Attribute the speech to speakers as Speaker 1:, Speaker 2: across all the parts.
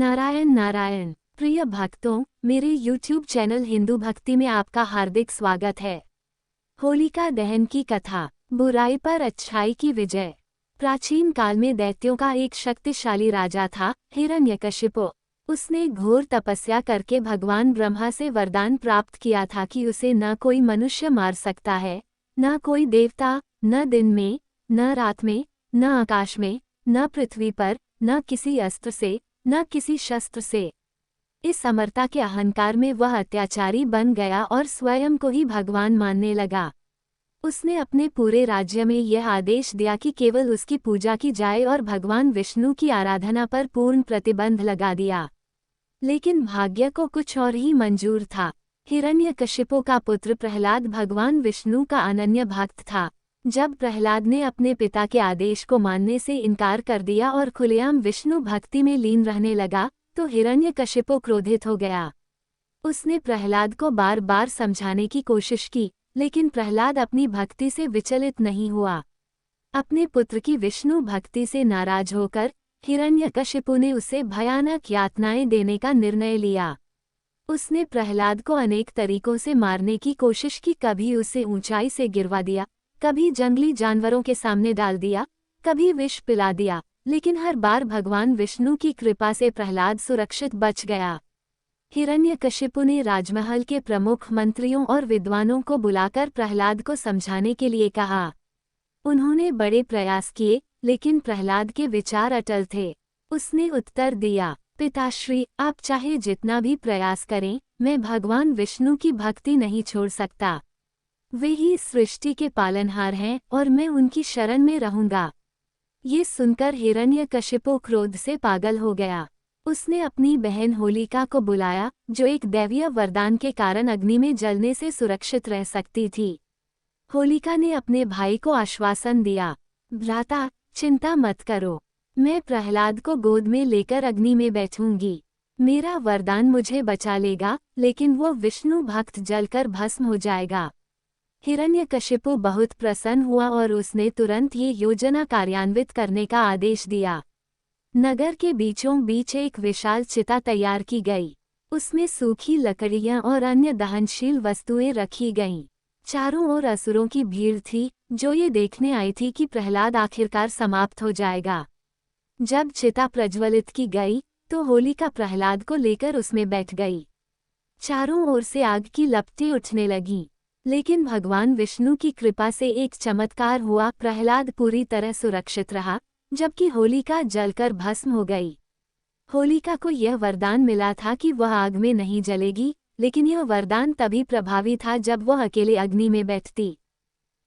Speaker 1: नारायण नारायण। प्रिय भक्तों, मेरे YouTube चैनल हिंदू भक्ति में आपका हार्दिक स्वागत है। होलिका दहन की कथा। बुराई पर अच्छाई की विजय। प्राचीन काल में दैत्यों का एक शक्तिशाली राजा था, हिरण्यकशिपु। उसने घोर तपस्या करके भगवान ब्रह्मा से वरदान प्राप्त किया था कि उसे न कोई मनुष्य मार सकता है, न कोई देवता, न दिन में, न रात में, न आकाश में, न पृथ्वी पर, न किसी अस्त्र से, न किसी शस्त्र से। इस अमरता के अहंकार में वह अत्याचारी बन गया और स्वयं को ही भगवान मानने लगा। उसने अपने पूरे राज्य में यह आदेश दिया कि केवल उसकी पूजा की जाए और भगवान विष्णु की आराधना पर पूर्ण प्रतिबंध लगा दिया। लेकिन भाग्य को कुछ और ही मंजूर था। हिरण्यकशिपु का पुत्र प्रहलाद भगवान विष्णु का अनन्य भक्त था। जब प्रहलाद ने अपने पिता के आदेश को मानने से इनकार कर दिया और खुलेआम विष्णु भक्ति में लीन रहने लगा, तो हिरण्यकशिपु क्रोधित हो गया। उसने प्रहलाद को बार बार समझाने की कोशिश की, लेकिन प्रहलाद अपनी भक्ति से विचलित नहीं हुआ। अपने पुत्र की विष्णु भक्ति से नाराज होकर हिरण्यकशिपु ने उसे भयानक यातनाएं देने का निर्णय लिया। उसने प्रहलाद को अनेक तरीकों से मारने की कोशिश की। कभी उसे ऊंचाई से गिरवा दिया, कभी जंगली जानवरों के सामने डाल दिया, कभी विष पिला दिया, लेकिन हर बार भगवान विष्णु की कृपा से प्रहलाद सुरक्षित बच गया। हिरण्यकशिपु ने राजमहल के प्रमुख मंत्रियों और विद्वानों को बुलाकर प्रहलाद को समझाने के लिए कहा। उन्होंने बड़े प्रयास किए, लेकिन प्रहलाद के विचार अटल थे। उसने उत्तर दिया, पिताश्री, आप चाहे जितना भी प्रयास करें, मैं भगवान विष्णु की भक्ति नहीं छोड़ सकता। वे ही सृष्टि के पालनहार हैं और मैं उनकी शरण में रहूंगा। ये सुनकर हिरण्यकशिपु क्रोध से पागल हो गया। उसने अपनी बहन होलिका को बुलाया, जो एक दैवीय वरदान के कारण अग्नि में जलने से सुरक्षित रह सकती थी। होलिका ने अपने भाई को आश्वासन दिया, भ्राता, चिंता मत करो, मैं प्रहलाद को गोद में लेकर अग्नि में बैठूंगी। मेरा वरदान मुझे बचा लेगा, लेकिन वो विष्णु भक्त जलकर भस्म हो जाएगा। हिरण्यकशिपु बहुत प्रसन्न हुआ और उसने तुरंत ये योजना कार्यान्वित करने का आदेश दिया। नगर के बीचों बीच एक विशाल चिता तैयार की गई। उसमें सूखी लकड़ियां और अन्य दहनशील वस्तुएं रखी गईं। चारों ओर असुरों की भीड़ थी, जो ये देखने आई थी कि प्रहलाद आखिरकार समाप्त हो जाएगा। जब चिता प्रज्वलित की गई, तो होलिका प्रहलाद को लेकर उसमें बैठ गई। चारों ओर से आग की लपटें उठने लगीं, लेकिन भगवान विष्णु की कृपा से एक चमत्कार हुआ। प्रहलाद पूरी तरह सुरक्षित रहा, जबकि होलिका जलकर भस्म हो गई। होलिका को यह वरदान मिला था कि वह आग में नहीं जलेगी, लेकिन यह वरदान तभी प्रभावी था जब वह अकेले अग्नि में बैठती।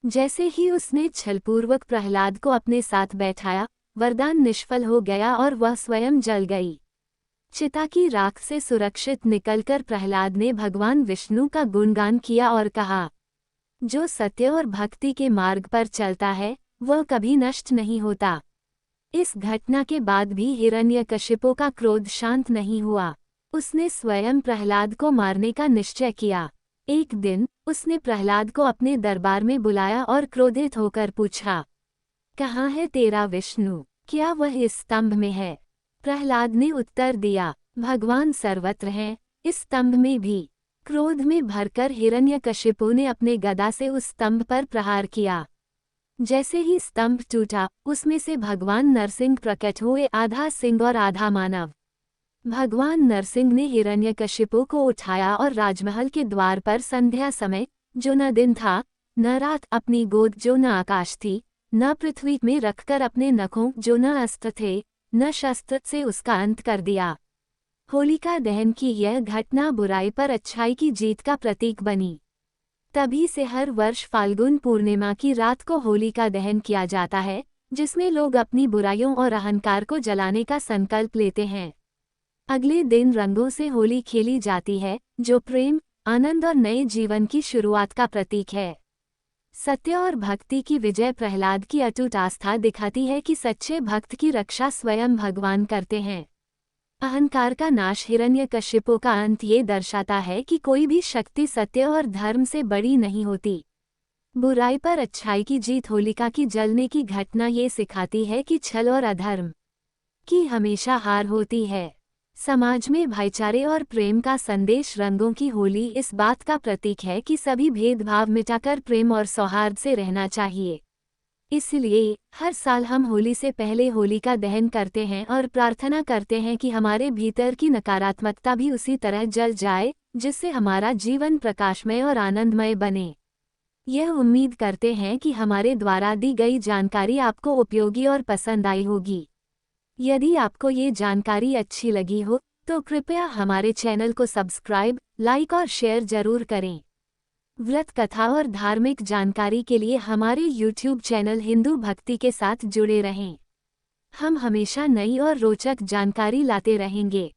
Speaker 1: जैसे ही उसने छलपूर्वक प्रहलाद को अपने साथ बैठाया, वरदान निष्फल हो गया और वह स्वयं जल गई। चिता की राख से सुरक्षित निकलकर प्रहलाद ने भगवान विष्णु का गुणगान किया और कहा, जो सत्य और भक्ति के मार्ग पर चलता है, वह कभी नष्ट नहीं होता। इस घटना के बाद भी हिरण्यकशिपु का क्रोध शांत नहीं हुआ। उसने स्वयं प्रहलाद को मारने का निश्चय किया। एक दिन उसने प्रहलाद को अपने दरबार में बुलाया और क्रोधित होकर पूछा, कहाँ है तेरा विष्णु? क्या वह इस स्तंभ में है? प्रहलाद ने उत्तर दिया, भगवान सर्वत्र हैं, इस स्तंभ में भी। क्रोध में भरकर हिरण्यकशिपु ने अपने गदा से उस स्तंभ पर प्रहार किया। जैसे ही स्तंभ टूटा, उसमें से भगवान नरसिंह प्रकट हुए, आधा सिंह और आधा मानव। भगवान नरसिंह ने हिरण्यकशिपु को उठाया और राजमहल के द्वार पर संध्या समय, जो न दिन था न रात, अपनी गोद जो न आकाश थी न पृथ्वी में रखकर अपने नखों जो न अस्त्र थे न शस्त्र से उसका अंत कर दिया। होलिका दहन की यह घटना बुराई पर अच्छाई की जीत का प्रतीक बनी। तभी से हर वर्ष फाल्गुन पूर्णिमा की रात को होलिका दहन किया जाता है, जिसमें लोग अपनी बुराइयों और अहंकार को जलाने का संकल्प लेते हैं। अगले दिन रंगों से होली खेली जाती है, जो प्रेम, आनंद और नए जीवन की शुरुआत का प्रतीक है। सत्य और भक्ति की विजय प्रहलाद की अटूट आस्था दिखाती है कि सच्चे भक्त की रक्षा स्वयं भगवान करते हैं। अहंकार का नाश, हिरण्यकशिपु का अंत ये दर्शाता है कि कोई भी शक्ति सत्य और धर्म से बड़ी नहीं होती। बुराई पर अच्छाई की जीत, होलिका की जलने की घटना ये सिखाती है कि छल और अधर्म की हमेशा हार होती है। समाज में भाईचारे और प्रेम का संदेश। रंगों की होली इस बात का प्रतीक है कि सभी भेदभाव मिटाकर प्रेम और सौहार्द से रहना चाहिए। इसलिए हर साल हम होली से पहले होलिका दहन करते हैं और प्रार्थना करते हैं कि हमारे भीतर की नकारात्मकता भी उसी तरह जल जाए, जिससे हमारा जीवन प्रकाशमय और आनंदमय बने। यह उम्मीद करते हैं कि हमारे द्वारा दी गई जानकारी आपको उपयोगी और पसंद आई होगी। यदि आपको ये जानकारी अच्छी लगी हो, तो कृपया हमारे चैनल को सब्सक्राइब, लाइक और शेयर जरूर करें। व्रत कथा और धार्मिक जानकारी के लिए हमारे YouTube चैनल हिंदू भक्ति के साथ जुड़े रहें। हम हमेशा नई और रोचक जानकारी लाते रहेंगे।